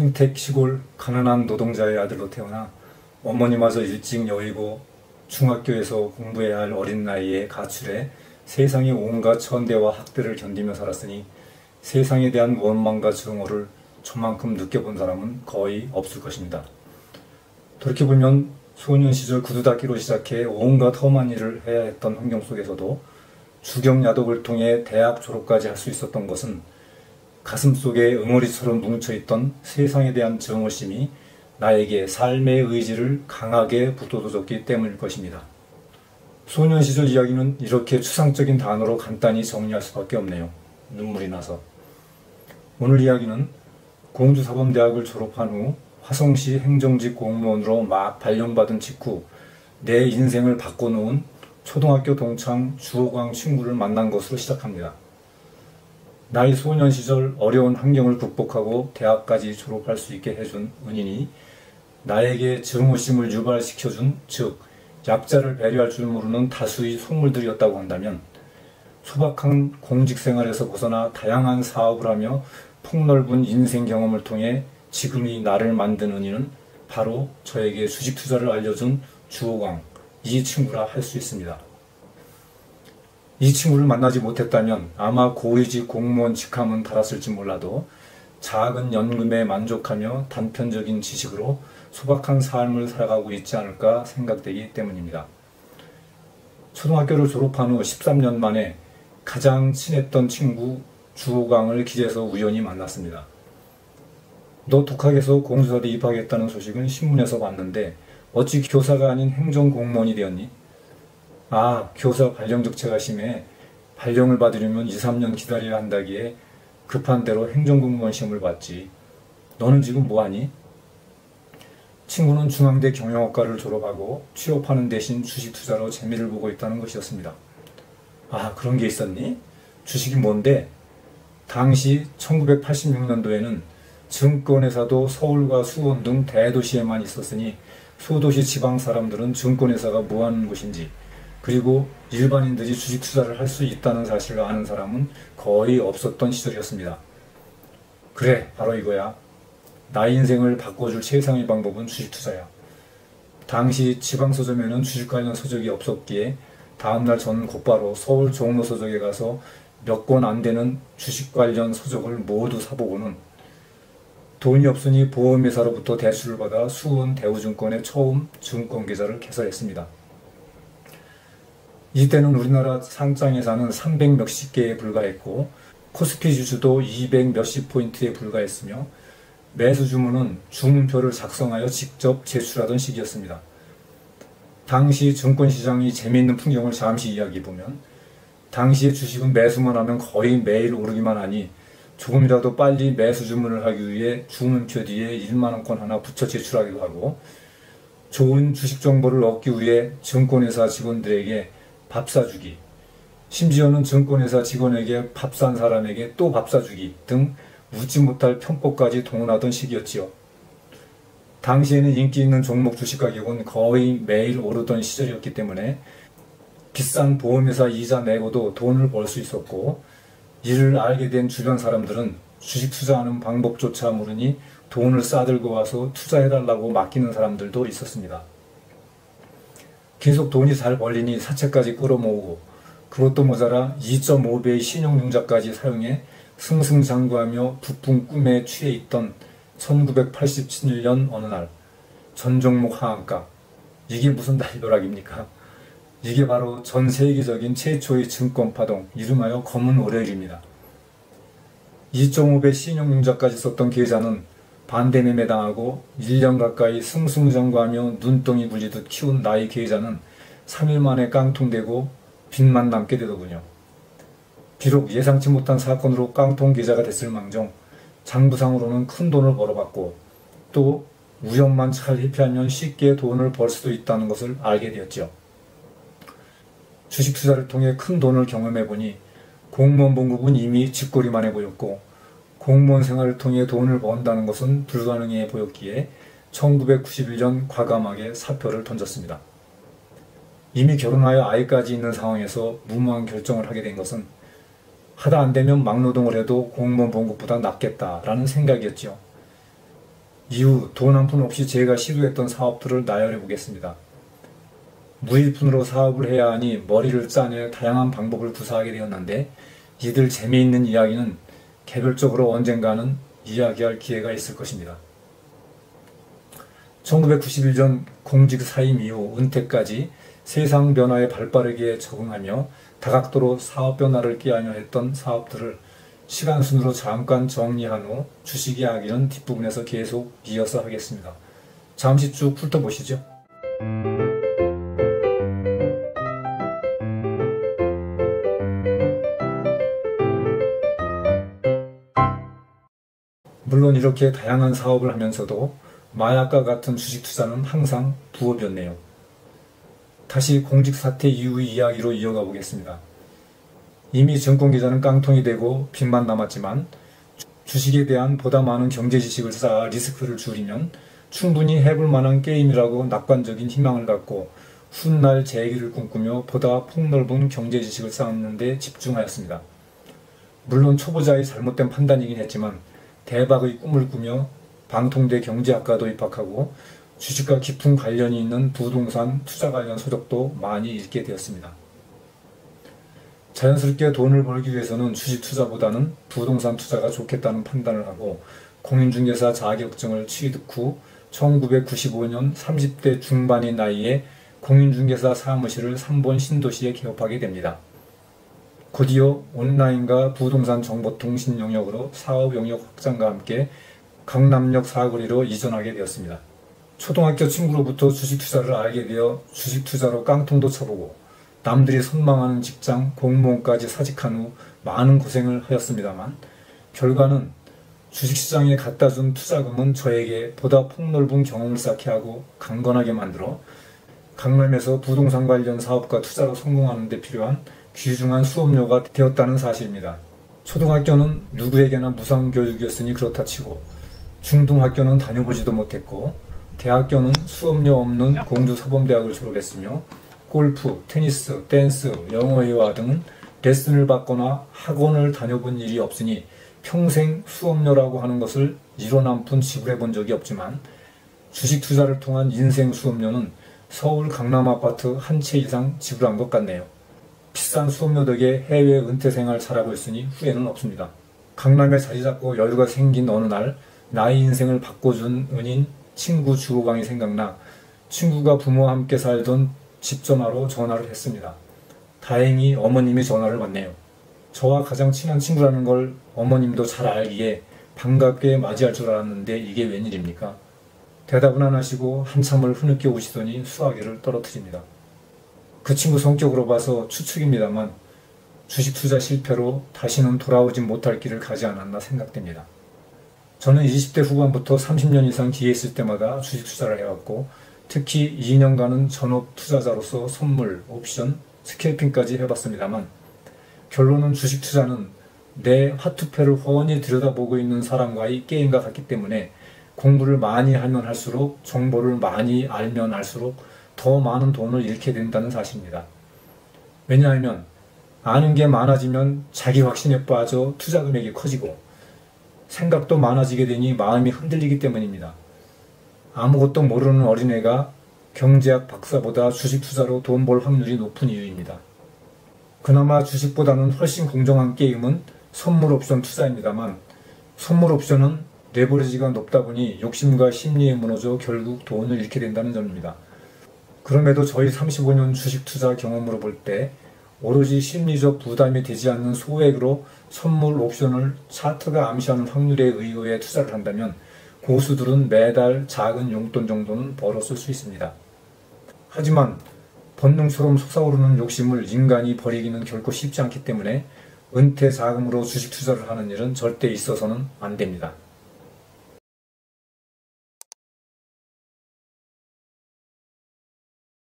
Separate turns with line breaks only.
평택 시골 가난한 노동자의 아들로 태어나 어머니마저 일찍 여의고 중학교에서 공부해야 할 어린 나이에 가출해 세상의 온갖 천대와 학대를 견디며 살았으니 세상에 대한 원망과 증오를 저만큼 느껴본 사람은 거의 없을 것입니다. 돌이켜보면 소년 시절 구두 닦기로 시작해 온갖 험한 일을 해야 했던 환경 속에서도 주경야독을 통해 대학 졸업까지 할 수 있었던 것은 가슴속에 응어리처럼 뭉쳐있던 세상에 대한 증오심이 나에게 삶의 의지를 강하게 북돋워줬기 때문일 것입니다. 소년 시절 이야기는 이렇게 추상적인 단어로 간단히 정리할 수밖에 없네요. 눈물이 나서. 오늘 이야기는 공주사범대학을 졸업한 후 화성시 행정직 공무원으로 막 발령받은 직후 내 인생을 바꿔놓은 초등학교 동창 주호광 친구를 만난 것으로 시작합니다. 나의 소년 시절 어려운 환경을 극복하고 대학까지 졸업할 수 있게 해준 은인이 나에게 증오심을 유발시켜준, 즉 약자를 배려할 줄 모르는 다수의 속물들이었다고 한다면 소박한 공직생활에서 벗어나 다양한 사업을 하며 폭넓은 인생 경험을 통해 지금의 나를 만든 은인은 바로 저에게 주식 투자를 알려준 주호광, 이 친구라 할 수 있습니다. 이 친구를 만나지 못했다면 아마 고위직 공무원 직함은 달았을지 몰라도 작은 연금에 만족하며 단편적인 지식으로 소박한 삶을 살아가고 있지 않을까 생각되기 때문입니다. 초등학교를 졸업한 후 13년 만에 가장 친했던 친구 주호광을 길에서 우연히 만났습니다. 너 독학에서 공수사대 입학했다는 소식은 신문에서 봤는데 어찌 교사가 아닌 행정공무원이 되었니? 아, 교사 발령 적체가 심해 발령을 받으려면 2, 3년 기다려야 한다기에 급한 대로 행정공무원 시험을 봤지. 너는 지금 뭐하니? 친구는 중앙대 경영학과를 졸업하고 취업하는 대신 주식 투자로 재미를 보고 있다는 것이었습니다. 아, 그런 게 있었니? 주식이 뭔데? 당시 1986년도에는 증권회사도 서울과 수원 등 대도시에만 있었으니 소도시 지방 사람들은 증권회사가 뭐하는 곳인지 그리고 일반인들이 주식 투자를 할 수 있다는 사실을 아는 사람은 거의 없었던 시절이었습니다. 그래, 바로 이거야. 나의 인생을 바꿔줄 최상의 방법은 주식 투자야. 당시 지방 서점에는 주식 관련 서적이 없었기에 다음날 저는 곧바로 서울 종로 서적에 가서 몇 권 안 되는 주식 관련 서적을 모두 사보고는 돈이 없으니 보험회사로부터 대출을 받아 수원 대우증권에 처음 증권계좌를 개설했습니다. 이때는 우리나라 상장회사는 300 몇십 개에 불과했고 코스피 지수도 200 몇십 포인트에 불과했으며 매수 주문은 주문표를 작성하여 직접 제출하던 시기였습니다. 당시 증권시장이 재미있는 풍경을 잠시 이야기해보면 당시의 주식은 매수만 하면 거의 매일 오르기만 하니 조금이라도 빨리 매수 주문을 하기 위해 주문표 뒤에 1만원권 하나 붙여 제출하기도 하고 좋은 주식 정보를 얻기 위해 증권회사 직원들에게 밥 사주기, 심지어는 증권회사 직원에게 밥 산 사람에게 또 밥 사주기 등 웃지 못할 편법까지 동원하던 시기였지요. 당시에는 인기 있는 종목 주식 가격은 거의 매일 오르던 시절이었기 때문에 비싼 보험회사 이자 내고도 돈을 벌 수 있었고 이를 알게 된 주변 사람들은 주식 투자하는 방법조차 모르니 돈을 싸들고 와서 투자해달라고 맡기는 사람들도 있었습니다. 계속 돈이 잘 벌리니 사채까지 끌어모으고 그것도 모자라 2.5배의 신용융자까지 사용해 승승장구하며 부푼 꿈에 취해 있던 1987년 어느 날 전 종목 하한가. 이게 무슨 날벼락입니까? 이게 바로 전 세계적인 최초의 증권 파동, 이름하여 검은 월요일입니다. 2.5배 신용융자까지 썼던 계좌는 반대매매 당하고 1년 가까이 승승장구하며 눈덩이 굴리듯 키운 나의 계좌는 3일 만에 깡통되고 빚만 남게 되더군요. 비록 예상치 못한 사건으로 깡통 계좌가 됐을 망정 장부상으로는 큰 돈을 벌어봤고 또 우연만 잘 회피하면 쉽게 돈을 벌 수도 있다는 것을 알게 되었죠. 주식 투자를 통해 큰 돈을 경험해보니 공무원 봉급은 이미 쥐꼬리만 해 보였고 공무원 생활을 통해 돈을 번다는 것은 불가능해 보였기에 1991년 과감하게 사표를 던졌습니다. 이미 결혼하여 아이까지 있는 상황에서 무모한 결정을 하게 된 것은 하다 안 되면 막노동을 해도 공무원 봉급보다 낫겠다라는 생각이었죠. 이후 돈 한 푼 없이 제가 시도했던 사업들을 나열해 보겠습니다. 무일푼으로 사업을 해야 하니 머리를 짜내 다양한 방법을 구사하게 되었는데 이들 재미있는 이야기는 개별적으로 언젠가는 이야기할 기회가 있을 것입니다. 1991년 공직 사임 이후 은퇴까지 세상 변화에 발빠르게 적응하며 다각도로 사업 변화를 꾀하며 했던 사업들을 시간 순으로 잠깐 정리한 후 주식 이야기는 뒷부분에서 계속 이어서 하겠습니다. 잠시 쭉 훑어보시죠. 물론 이렇게 다양한 사업을 하면서도 마약과 같은 주식 투자는 항상 부업이었네요. 다시 공직 사퇴 이후의 이야기로 이어가 보겠습니다. 이미 증권계좌는 깡통이 되고 빚만 남았지만 주식에 대한 보다 많은 경제 지식을 쌓아 리스크를 줄이면 충분히 해볼 만한 게임이라고 낙관적인 희망을 갖고 훗날 재기를 꿈꾸며 보다 폭넓은 경제 지식을 쌓는 데 집중하였습니다. 물론 초보자의 잘못된 판단이긴 했지만 대박의 꿈을 꾸며 방통대 경제학과도 입학하고 주식과 깊은 관련이 있는 부동산 투자 관련 서적도 많이 읽게 되었습니다. 자연스럽게 돈을 벌기 위해서는 주식 투자보다는 부동산 투자가 좋겠다는 판단을 하고 공인중개사 자격증을 취득 후 1995년 30대 중반의 나이에 공인중개사 사무실을 3번 신도시에 개업하게 됩니다. 곧이어 온라인과 부동산 정보통신 영역으로 사업 영역 확장과 함께 강남역 사거리로 이전하게 되었습니다. 초등학교 친구로부터 주식 투자를 알게 되어 주식 투자로 깡통도 쳐보고 남들이 선망하는 직장 공무원까지 사직한 후 많은 고생을 하였습니다만 결과는 주식시장에 갖다 준 투자금은 저에게 보다 폭넓은 경험을 쌓게 하고 강건하게 만들어 강남에서 부동산 관련 사업과 투자로 성공하는 데 필요한 귀중한 수업료가 되었다는 사실입니다. 초등학교는 누구에게나 무상교육이었으니 그렇다 치고 중등학교는 다녀보지도 못했고 대학교는 수업료 없는 공주사범대학을 졸업했으며 골프, 테니스, 댄스, 영어회화 등은 레슨을 받거나 학원을 다녀본 일이 없으니 평생 수업료라고 하는 것을 이론 한 푼 지불해 본 적이 없지만 주식 투자를 통한 인생 수업료는 서울 강남 아파트 한 채 이상 지불한 것 같네요. 비싼 수업료 덕에 해외 은퇴 생활 잘하고 있으니 후회는 없습니다. 강남에 자리 잡고 여유가 생긴 어느 날 나의 인생을 바꿔준 은인 친구 주호강이 생각나 친구가 부모와 함께 살던 집 전화로 전화를 했습니다. 다행히 어머님이 전화를 받네요. 저와 가장 친한 친구라는 걸 어머님도 잘 알기에 반갑게 맞이할 줄 알았는데 이게 웬일입니까? 대답은 안 하시고 한참을 흐느껴 오시더니 수화기를 떨어뜨립니다. 그 친구 성격으로 봐서 추측입니다만 주식 투자 실패로 다시는 돌아오지 못할 길을 가지 않았나 생각됩니다. 저는 20대 후반부터 30년 이상 뒤에 있을 때마다 주식 투자를 해왔고 특히 2년간은 전업 투자자로서 선물, 옵션, 스캘핑까지 해봤습니다만 결론은 주식 투자는 내 화투패를 훤히 들여다보고 있는 사람과의 게임과 같기 때문에 공부를 많이 하면 할수록 정보를 많이 알면 알수록 더 많은 돈을 잃게 된다는 사실입니다. 왜냐하면 아는 게 많아지면 자기 확신에 빠져 투자 금액이 커지고 생각도 많아지게 되니 마음이 흔들리기 때문입니다. 아무것도 모르는 어린애가 경제학 박사보다 주식 투자로 돈 벌 확률이 높은 이유입니다. 그나마 주식보다는 훨씬 공정한 게임은 선물 옵션 투자입니다만 선물 옵션은 레버리지가 높다 보니 욕심과 심리에 무너져 결국 돈을 잃게 된다는 점입니다. 그럼에도 저희 35년 주식 투자 경험으로 볼 때 오로지 심리적 부담이 되지 않는 소액으로 선물 옵션을 차트가 암시하는 확률에 의거해 투자를 한다면 고수들은 매달 작은 용돈 정도는 벌었을 수 있습니다. 하지만 본능처럼 솟아오르는 욕심을 인간이 버리기는 결코 쉽지 않기 때문에 은퇴 자금으로 주식 투자를 하는 일은 절대 있어서는 안 됩니다.